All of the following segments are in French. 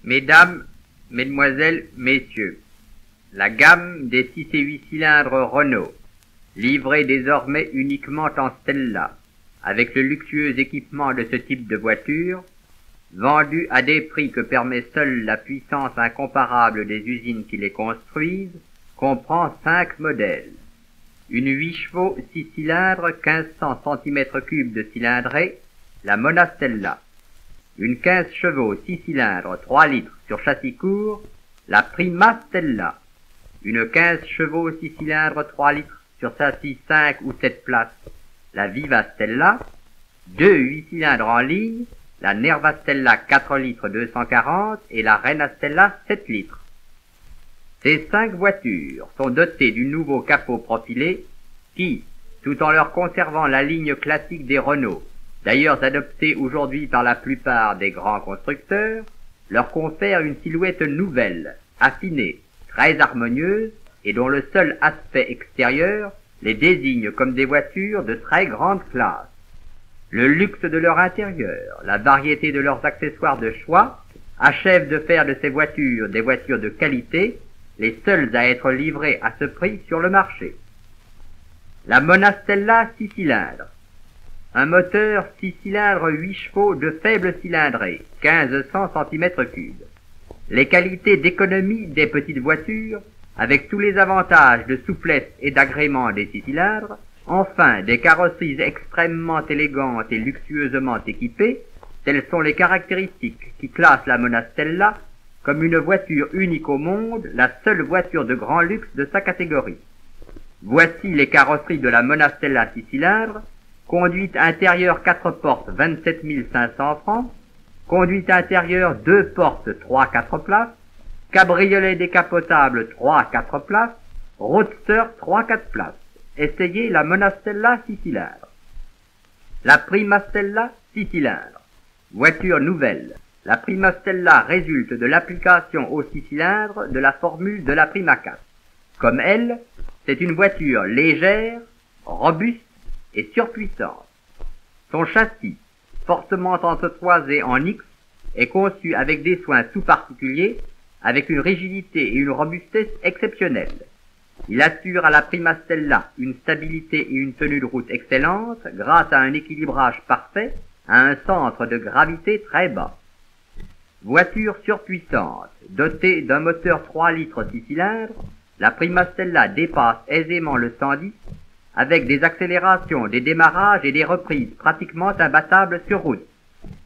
Mesdames, Mesdemoiselles, Messieurs, la gamme des 6 et 8 cylindres Renault, livrée désormais uniquement en Stella, avec le luxueux équipement de ce type de voiture, vendue à des prix que permet seule la puissance incomparable des usines qui les construisent, comprend 5 modèles. Une 8 chevaux 6 cylindres 1500 cm3 de cylindrée, la Monastella. Une 15 chevaux 6 cylindres 3 litres sur châssis court, la Prima Stella. Une 15 chevaux 6 cylindres 3 litres sur châssis 5 ou 7 places, la Viva Stella. Deux 8 cylindres en ligne, la Nerva Stella 4 litres 240 et la Rena Stella 7 litres. Ces 5 voitures sont dotées du nouveau capot profilé qui, tout en leur conservant la ligne classique des Renault, d'ailleurs adoptée aujourd'hui par la plupart des grands constructeurs, leur confère une silhouette nouvelle, affinée, très harmonieuse et dont le seul aspect extérieur les désigne comme des voitures de très grande classe. Le luxe de leur intérieur, la variété de leurs accessoires de choix, achèvent de faire de ces voitures des voitures de qualité, les seules à être livrées à ce prix sur le marché. La Monastella 6 cylindres. Un moteur 6 cylindres 8 chevaux de faible cylindrée, 1500 cm3. Les qualités d'économie des petites voitures, avec tous les avantages de souplesse et d'agrément des 6 cylindres, enfin des carrosseries extrêmement élégantes et luxueusement équipées, telles sont les caractéristiques qui classent la Monastella comme une voiture unique au monde, la seule voiture de grand luxe de sa catégorie. Voici les carrosseries de la Monastella 6 cylindres. Conduite intérieure 4 portes 27 500 francs, conduite intérieure 2 portes 3-4 places, cabriolet décapotable 3-4 places, roadster 3-4 places. Essayez la Monastella 6 cylindres. La Prima Stella 6 cylindres. Voiture nouvelle. La Prima Stella résulte de l'application aux 6 cylindres de la formule de la Prima 4. Comme elle, c'est une voiture légère, robuste et surpuissante. Son châssis, fortement entretoisé en X, est conçu avec des soins tout particuliers, avec une rigidité et une robustesse exceptionnelles. Il assure à la Prima Stella une stabilité et une tenue de route excellente grâce à un équilibrage parfait, à un centre de gravité très bas. Voiture surpuissante, dotée d'un moteur 3 litres 6 cylindres, la Prima Stella dépasse aisément le 110 avec des accélérations, des démarrages et des reprises pratiquement imbattables sur route.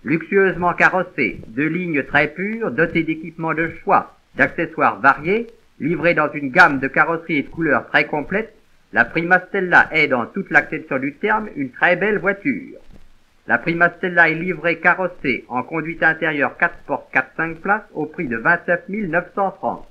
Luxueusement carrossée, de lignes très pures, dotée d'équipements de choix, d'accessoires variés, livrée dans une gamme de carrosseries et de couleurs très complètes, la Prima Stella est dans toute l'acception du terme une très belle voiture. La Prima Stella est livrée carrossée en conduite intérieure 4 portes 4-5 places au prix de 29 900 francs.